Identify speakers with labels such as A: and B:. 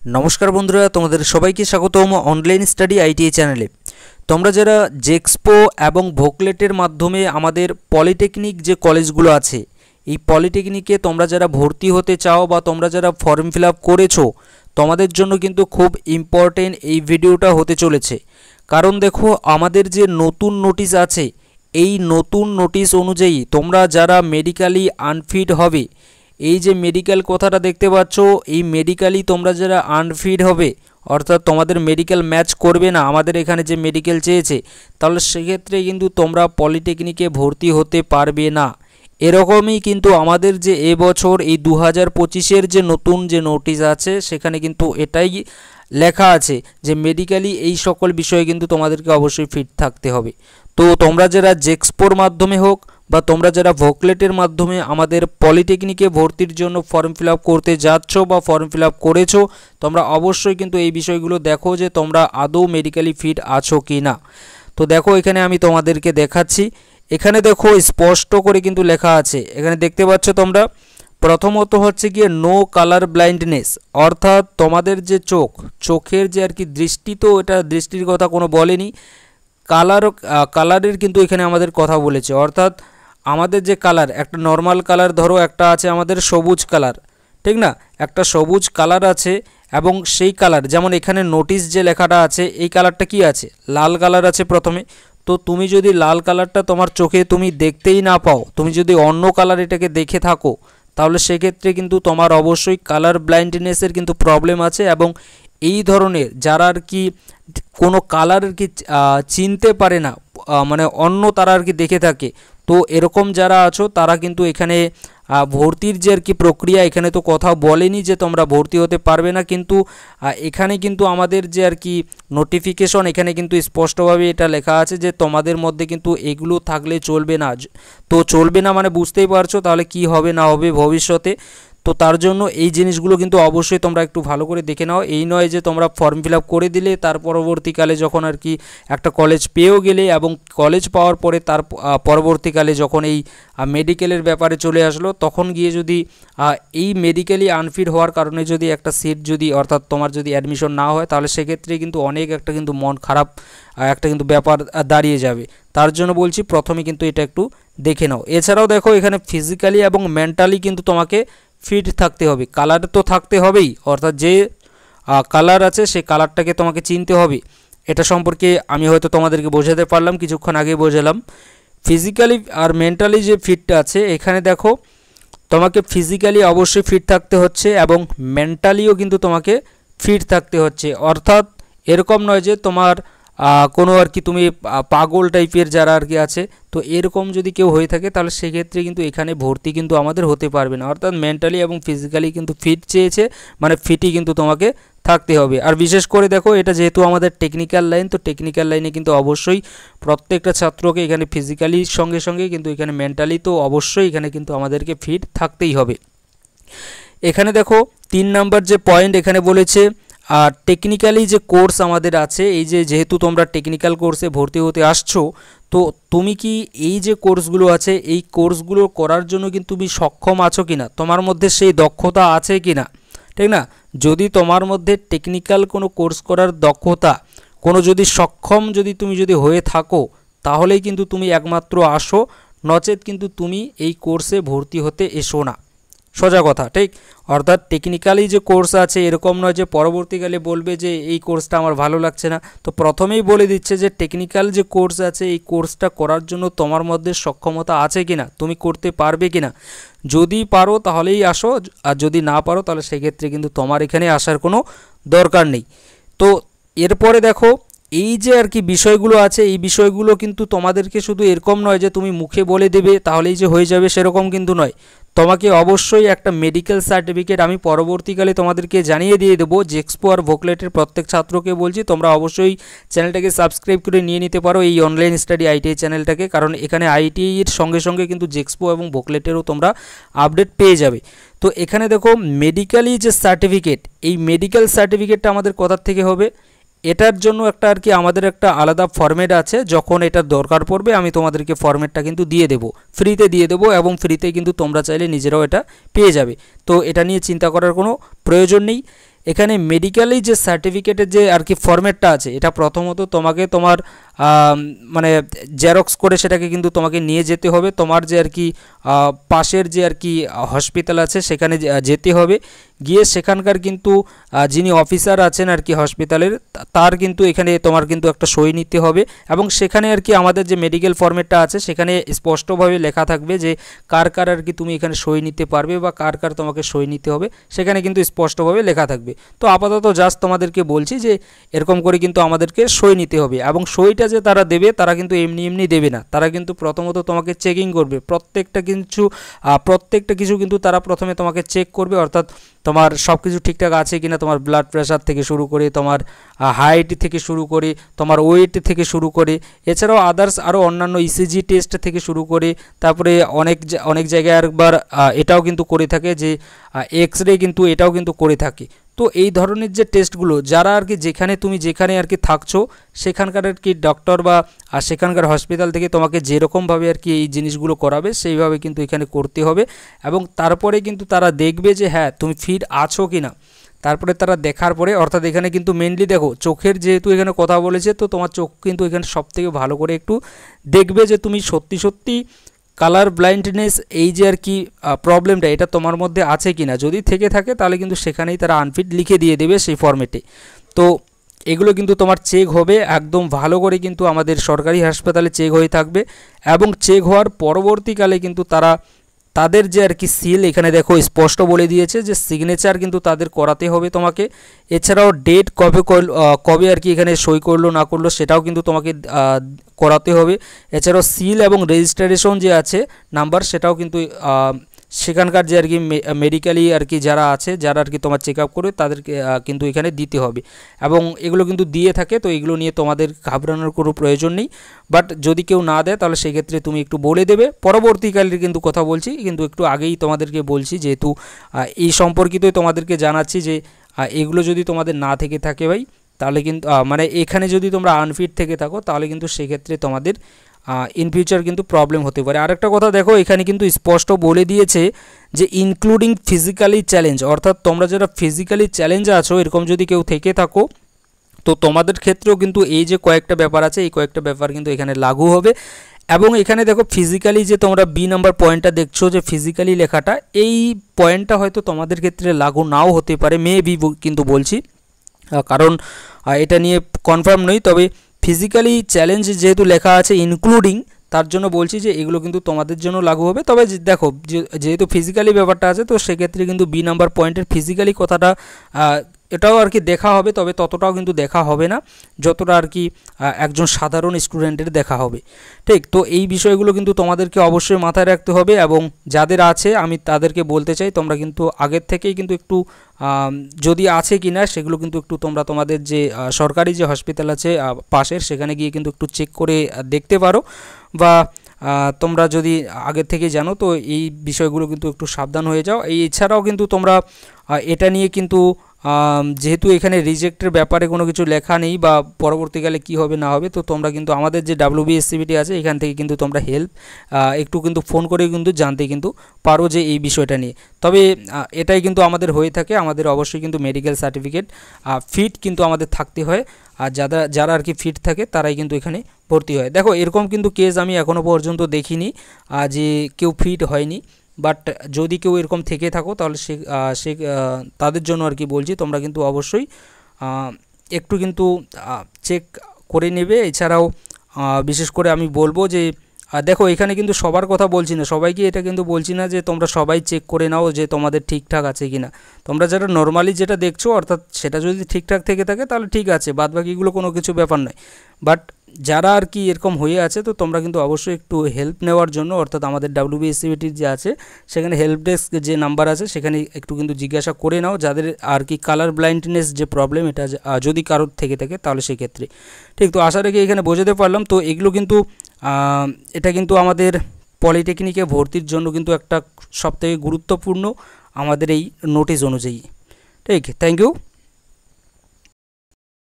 A: नमस्कार बंधुरा तुम्हारे सबाइके स्वागतम ऑनलाइन स्टाडी आईटीआई चैनले। তোমরা যারা জেক্সপো এবং ভোকলেটের মাধ্যমে আমাদের পলিটেকনিক যে কলেজগুলো আছে এই পলিটেকনিকে তোমরা যারা ভর্তি হতে চাও বা তোমরা যারা ফর্ম ফিল আপ করেছো তোমাদের জন্য কিন্তু খুব ইম্পর্টেন্ট এই ভিডিওটা হতে চলেছে। কারণ দেখো আমাদের যে নতুন নোটিশ আছে এই নতুন নোটিশ অনুযায়ী তোমরা যারা মেডিকেলি আনফিট হবে, এই যে মেডিকেল কথাটা দেখতে পাচ্ছ, এই মেডিকেলি তোমরা যারা আনফিট হবে অর্থাৎ তোমাদের মেডিকেল ম্যাচ করবে না আমাদের এখানে যে মেডিকেল চেয়েছে, তাহলে সেক্ষেত্রে কিন্তু তোমরা পলিটেকনিকে ভর্তি হতে পারবে না। এরকমই কিন্তু আমাদের যে এবছর এই 2025-এর যে নতুন যে নোটিশ আছে সেখানে কিন্তু এটাই লেখা আছে যে মেডিকেলি এই সকল বিষয়ে কিন্তু তোমাদেরকে অবশ্যই ফিট থাকতে হবে। তো তোমরা যারা জেক্সপোর মাধ্যমে হোক বা তোমরা যারা ভোকলেটের মাধ্যমে আমাদের পলিটেকনিকে ভর্তির জন্য ফর্ম ফিল আপ করতে যাচ্ছ বা ফর্ম ফিল আপ করেছো, তোমরা অবশ্যই কিন্তু এই বিষয়গুলো দেখো যে তোমরা আদৌ মেডিকেলি ফিট আছো কি না। তো দেখো এখানে আমি তোমাদেরকে দেখাচ্ছি, এখানে দেখো স্পষ্ট করে কিন্তু লেখা আছে, এখানে দেখতে পাচ্ছ তোমরা। প্রথমত হচ্ছে গিয়ে নো কালার ব্লাইন্ডনেস, অর্থাৎ তোমাদের যে চোখের যে আর কি দৃষ্টি, তো এটা দৃষ্টির কথা কোনো বলেনি, কালারের কিন্তু এখানে আমাদের কথা বলেছে। অর্থাৎ আমাদের যে কালার, একটা নর্মাল কালার ধরো একটা আছে আমাদের সবুজ কালার, ঠিক না, একটা সবুজ কালার আছে এবং সেই কালার যেমন এখানে নোটিশ যে লেখাটা আছে এই কালারটা কি আছে, লাল কালার আছে প্রথমে। তো তুমি যদি লাল কালারটা তোমার চোখে তুমি দেখতেই না পাও, তুমি যদি অন্য কালার এটাকে দেখে থাকো, তাহলে সেক্ষেত্রে কিন্তু তোমার অবশ্যই কালার ব্লাইন্ডনেসের কিন্তু প্রবলেম আছে। এবং এই ধরনের যারা আর কি কোনো কালার আর কি চিনতে পারে না, মানে অন্য তারা আর কি দেখে থাকে, তো এরকম যারা আছো তারা কিন্তু এখানে ভর্তির যে আর কি প্রক্রিয়া, এখানে তো কথা বলেনি যে তোমরা ভর্তি হতে পারবে না, কিন্তু এখানে কিন্তু আমাদের যে আর কি নোটিফিকেশন এখানে কিন্তু স্পষ্টভাবে এটা লেখা আছে যে তোমাদের মধ্যে কিন্তু এগুলো থাকলে চলবে না। তো চলবে না মানে বুঝতেই পারছো তাহলে কি হবে না হবে ভবিষ্যতে। তো তার জন্য এই জিনিসগুলো কিন্তু অবশ্যই তোমরা একটু ভালো করে দেখে নাও। এই নয় যে তোমরা ফর্ম ফিল আপ করে দিলে তার পরবর্তীকালে যখন আর কি একটা কলেজ পেয়েও গেলে এবং কলেজ পাওয়ার পরে তার পরবর্তীকালে যখন এই মেডিকেলের ব্যাপারে চলে আসলো তখন গিয়ে যদি এই মেডিকেলি আনফিট হওয়ার কারণে যদি একটা সিট যদি অর্থাৎ তোমার যদি অ্যাডমিশন না হয়, তাহলে সেক্ষেত্রে কিন্তু অনেক একটা কিন্তু মন খারাপ একটা কিন্তু ব্যাপার দাঁড়িয়ে যাবে। তার জন্য বলছি প্রথমে কিন্তু এটা একটু দেখে নাও। এছাড়াও দেখো এখানে ফিজিক্যালি এবং মেন্টালি কিন্তু তোমাকে ফিট থাকতে হবে, কালার তো থাকতে হবেই, অর্থাৎ যে কালার আছে সেই কালারটাকে তোমাকে চিনতে হবে। এটা সম্পর্কে আমি হয়তো তোমাদেরকে বোঝাতে পারলাম, কিছুক্ষণ আগে বোঝালাম। ফিজিক্যালি আর মেন্টালি যে ফিটটা আছে এখানে দেখো তোমাকে ফিজিক্যালি অবশ্যই ফিট থাকতে হচ্ছে এবং মেন্টালিও কিন্তু তোমাকে ফিট থাকতে হচ্ছে। অর্থাৎ এরকম নয় যে তোমার কোনো আর কি তুমি পাগল টাইপের যারা আর কি আছে, তো এরকম যদি কেউ হয়ে থাকে তাহলে সেক্ষেত্রে কিন্তু এখানে ভর্তি কিন্তু আমাদের হতে পারবে না। অর্থাৎ মেন্টালি এবং ফিজিক্যালি কিন্তু ফিট চেয়েছে, মানে ফিটই কিন্তু তোমাকে থাকতে হবে। আর বিশেষ করে দেখো এটা যেহেতু আমাদের টেকনিক্যাল লাইন, তো টেকনিক্যাল লাইনে কিন্তু অবশ্যই প্রত্যেকটা ছাত্রকে এখানে ফিজিক্যালির সঙ্গে সঙ্গে কিন্তু এখানে মেন্টালি তো অবশ্যই এখানে কিন্তু আমাদেরকে ফিট থাকতেই হবে। এখানে দেখো 3 নাম্বার যে পয়েন্ট এখানে বলেছে, আর টেকনিক্যালি যে কোর্স আমাদের আছে, এই যে যেহেতু তোমরা টেকনিক্যাল কোর্সে ভর্তি হতে আসছো, তো তুমি কি এই যে কোর্সগুলো আছে এই কোর্সগুলো করার জন্য কিন্তু তুমি সক্ষম আছো কিনা, তোমার মধ্যে সেই দক্ষতা আছে কিনা, ঠিক না। যদি তোমার মধ্যে টেকনিক্যাল কোনো কোর্স করার দক্ষতা কোনো যদি সক্ষম তুমি যদি হয়ে থাকো, তাহলেই কিন্তু তুমি একমাত্র আসো, নচেত কিন্তু তুমি এই কোর্সে ভর্তি হতে এসো না, সোজা কথা, ঠিক। অর্থাৎ টেকনিক্যালি যে কোর্স আছে এরকম নয় যে পরবর্তীকালে বলবে যে এই কোর্সটা আমার ভালো লাগছে না, তো প্রথমেই বলে দিচ্ছে যে টেকনিক্যাল যে কোর্স আছে এই কোর্সটা করার জন্য তোমার মধ্যে সক্ষমতা আছে কিনা, তুমি করতে পারবে কিনা। যদি পারো তাহলেই আসো, আর যদি না পারো তাহলে সেক্ষেত্রে কিন্তু তোমার এখানে আসার কোনো দরকার নেই। তো এরপরে দেখো এই যে আর কি বিষয়গুলো আছে এই বিষয়গুলো কিন্তু তোমাদেরকে শুধু এরকম নয় যে তুমি মুখে বলে দেবে তাহলেই যে হয়ে যাবে, সেরকম কিন্তু নয়। তোমাকে অবশ্যই একটা মেডিকেল সার্টিফিকেট আমি পরবর্তীকালে তোমাদেরকে জানিয়ে দিয়ে দেবো। জেক্সপো আর ভোকলেটের প্রত্যেক ছাত্রকে বলছি তোমরা অবশ্যই চ্যানেলটাকে সাবস্ক্রাইব করে নিয়ে নিতে পারো এই অনলাইন স্টাডি আইটিআই চ্যানেলটাকে, কারণ এখানে আইটিআইয়ের সঙ্গে সঙ্গে কিন্তু জেক্সপো এবং ভোকলেটেরও তোমরা আপডেট পেয়ে যাবে। তো এখানে দেখো মেডিকেলি যে সার্টিফিকেট, এই মেডিকেল সার্টিফিকেটটা আমাদের কোথা থেকে হবে, এটার জন্য একটা আর কি আমাদের একটা আলাদা ফরম্যাট আছে, যখন এটা দরকার পড়বে আমি তোমাদেরকে ফরম্যাটটা কিন্তু দিয়ে দেবো, ফ্রিতে দিয়ে দেবো এবং ফ্রিতে কিন্তু তোমরা চাইলে নিজেরাও এটা পেয়ে যাবে। তো এটা নিয়ে চিন্তা করার কোনো প্রয়োজন নেই। এখানে মেডিকেলি যে সার্টিফিকেটের যে আর কি ফরম্যাটটা আছে, এটা প্রথমত তোমাকে তোমার মানে জেরক্স করে সেটাকে কিন্তু তোমাকে নিয়ে যেতে হবে তোমার যে আর কি পাশের যে আর কি হসপিটাল আছে সেখানে যেতে হবে। গিয়ে সেখানকার কিন্তু যিনি অফিসার আছেন আর কি হসপিটালের, তার কিন্তু এখানে তোমার কিন্তু একটা সই নিতে হবে এবং সেখানে আর কি আমাদের যে মেডিকেল ফরম্যাটটা আছে সেখানে স্পষ্টভাবে লেখা থাকবে যে কার কার আর কি তুমি এখানে সই নিতে পারবে বা কার কার তোমাকে সই নিতে হবে, সেখানে কিন্তু স্পষ্টভাবে লেখা থাকবে। তো আপাতত জাস্ট তোমাদেরকে বলছি যে এরকম করে কিন্তু আমাদেরকে সই নিতে হবে এবং সইটা যে তারা দেবে তারা কিন্তু এমনি এমনি দেবে না, তারা কিন্তু প্রথমত তোমাকে চেকিং করবে প্রত্যেকটা কিছু কিন্তু তারা প্রথমে তোমাকে চেক করবে, অর্থাৎ তোমার সব কিছু ঠিকঠাক আছে কিনা, তোমার ব্লাড প্রেশার থেকে শুরু করে তোমার হাইট থেকে শুরু করে তোমার ওয়েট থেকে শুরু করে এছাড়াও আদার্স আরও অন্যান্য ইসিজি টেস্ট থেকে শুরু করে তারপরে অনেক জায়গায় একবার এটাও কিন্তু করে থাকে যে এক্স রে কিন্তু এটাও কিন্তু করে থাকে। তো এই ধরনের যে টেস্টগুলো যারা আর কি যেখানে আর কি থাকছো সেখানকার আর কি ডক্টর বা সেখানকার হসপিটাল থেকে তোমাকে যেরকমভাবে আর কি এই জিনিসগুলো করাবে সেইভাবে কিন্তু এখানে করতে হবে এবং তারপরে কিন্তু তারা দেখবে যে হ্যাঁ তুমি ফিট আছো কি না। তারপরে তারা দেখার পরে অর্থাৎ এখানে কিন্তু মেনলি দেখো চোখের যেহেতু এখানে কথা বলেছে, তো তোমার চোখ কিন্তু এখানে সবথেকে ভালো করে একটু দেখবে যে তুমি সত্যি কালার ব্লাইন্ডনেস এই যে আর কি প্রবলেমটা এটা তোমার মধ্যে আছে কিনা, যদি থেকে থাকে তাহলে কিন্তু সেখানেই তারা আনফিট লিখে দিয়ে দেবে সেই ফরম্যাটে। তো এগুলো কিন্তু তোমার চেক হবে একদম ভালো করে, কিন্তু আমাদের সরকারি হাসপাতালে চেক হয়ে থাকবে এবং চেক হওয়ার পরবর্তীকালে কিন্তু তাদের যে আর কি সিল এখানে দেখো স্পষ্ট বলে দিয়েছে যে সিগনেচার কিন্তু তাদের করাতে হবে তোমাকে। এছাড়াও ডেট কবে আর কি এখানে সই করলো না করলো সেটাও কিন্তু তোমাকে করাতে হবে। এছাড়াও সিল এবং রেজিস্ট্রেশন যে আছে নাম্বার সেটাও কিন্তু সেখানকার যে আর কি মেডিকেলি আর কি যারা আছে যারা আর কি তোমার চেক আপ করবে তাদেরকে কিন্তু এখানে দিতে হবে এবং এগুলো কিন্তু দিয়ে থাকে। তো এগুলো নিয়ে তোমাদের ঘাবড়ানোর কোনো প্রয়োজন নেই, বাট যদি কেউ না দেয় তাহলে সেক্ষেত্রে তুমি একটু বলে দেবে। পরবর্তীকালের কিন্তু কথা বলছি, কিন্তু একটু আগেই তোমাদেরকে বলছি যেহেতু এই সম্পর্কিতই তোমাদেরকে জানাচ্ছি যে এগুলো যদি তোমাদের না থেকে থাকে ভাই তাহলে কিন্তু মানে এখানে যদি তোমরা আনফিট থেকে থাকো তাহলে কিন্তু সেক্ষেত্রে তোমাদের ইন ফিউচার কিন্তু প্রবলেম হতে পারে। আরেকটা কথা দেখো এখানে কিন্তু স্পষ্ট বলে দিয়েছে যে ইনক্লুডিং ফিজিক্যালি চ্যালেঞ্জ, অর্থাৎ তোমরা যারা ফিজিক্যালি চ্যালেঞ্জে আছো এরকম যদি কেউ থেকে থাকো তো তোমাদের ক্ষেত্রেও কিন্তু এই যে কয়েকটা ব্যাপার আছে এই কয়েকটা ব্যাপার কিন্তু এখানে লাগু হবে। এবং এখানে দেখো ফিজিক্যালি যে তোমরা বি নাম্বার পয়েন্টটা দেখছো যে ফিজিক্যালি লেখাটা, এই পয়েন্টটা হয়তো তোমাদের ক্ষেত্রে লাগু নাও হতে পারে, মেবি কিন্তু বলছি, কারণ এটা নিয়ে কনফার্ম নই। তবে ফিজিক্যালি চ্যালেঞ্জ যেহেতু লেখা আছে ইনক্লুডিং, তার জন্য বলছি যে এগুলো কিন্তু তোমাদের জন্য লাগু হবে। তবে দেখো যেহেতু ফিজিক্যালি ব্যাপারটা আছে তো সেক্ষেত্রে কিন্তু বি নাম্বার পয়েন্টের ফিজিক্যালি কথাটা এটাও আর কি দেখা হবে, তবে ততটাও কিন্তু দেখা হবে না যতটা আর কি একজন সাধারণ স্টুডেন্টের দেখা হবে। ঠিক, তো এই বিষয়গুলো কিন্তু তোমাদেরকে অবশ্যই মাথায় রাখতে হবে এবং যাদের আছে আমি তাদেরকে বলতে চাই তোমরা কিন্তু আগের থেকেই কিন্তু একটু যদি আছে কি না সেগুলো কিন্তু একটু তোমরা তোমাদের যে সরকারি যে হসপিটাল আছে পাশের সেখানে গিয়ে কিন্তু একটু চেক করে দেখতে পারো, বা তোমরা যদি আগের থেকে জানো তো এই বিষয়গুলো কিন্তু একটু সাবধান হয়ে যাও। এছাড়াও কিন্তু তোমরা এটা নিয়ে কিন্তু যেহেতু এখানে রিজেক্টের ব্যাপারে কোনো কিছু লেখা নেই বা পরবর্তীকালে কি হবে না হবে, তো তোমরা কিন্তু আমাদের যে WBSCBT আছে এখান থেকে কিন্তু তোমরা হেল্প একটু কিন্তু ফোন করে কিন্তু জানতে কিন্তু পারো যে এই বিষয়টা নিয়ে। তবে এটাই কিন্তু আমাদের হয়ে থাকে, আমাদের অবশ্যই কিন্তু মেডিকেল সার্টিফিকেট ফিট কিন্তু আমাদের থাকতে হয়, আর যারা আর কি ফিট থাকে তারাই কিন্তু এখানে ভর্তি হয়। দেখো এরকম কিন্তু কেস আমি এখনও পর্যন্ত দেখিনি যে কেউ ফিট হয়নি, বাট যদি কেউ এরকম থেকে থাকো তাহলে সে তাদের জন্য আর কি বলছি তোমরা কিন্তু অবশ্যই একটু কিন্তু চেক করে নেবে। এছাড়াও বিশেষ করে আমি বলবো যে দেখো এখানে কিন্তু সবার কথা বলছি না, সবাইকে এটা কিন্তু বলছি না যে তোমরা সবাই চেক করে নাও যে তোমাদের ঠিকঠাক আছে কি না। তোমরা যারা নর্মালি যেটা দেখছো অর্থাৎ সেটা যদি ঠিকঠাক থেকে থাকে তাহলে ঠিক আছে, বাদবাকিগুলো কোনো কিছু ব্যাপার নয়। বাট যারা আর কি এরকম হয়ে আছে তো তোমরা কিন্তু অবশ্যই একটু হেল্প নেওয়ার জন্য অর্থাৎ আমাদের WBSCBT যে আছে সেখানে হেল্প ডেস্ক যে নাম্বার আছে সেখানে একটু কিন্তু জিজ্ঞাসা করে নাও, যাদের আর কি কালার ব্লাইন্ডনেস যে প্রবলেম এটা যদি কারোর থেকে থাকে তাহলে সেক্ষেত্রে। ঠিক, তো আশা রেখে এখানে বোঝাতে পারলাম। তো এগুলো কিন্তু এটা কিন্তু আমাদের পলিটেকনিকে ভর্তির জন্য কিন্তু একটা সবথেকে গুরুত্বপূর্ণ আমাদের এই নোটিশ অনুযায়ী। ঠিক, থ্যাংক ইউ।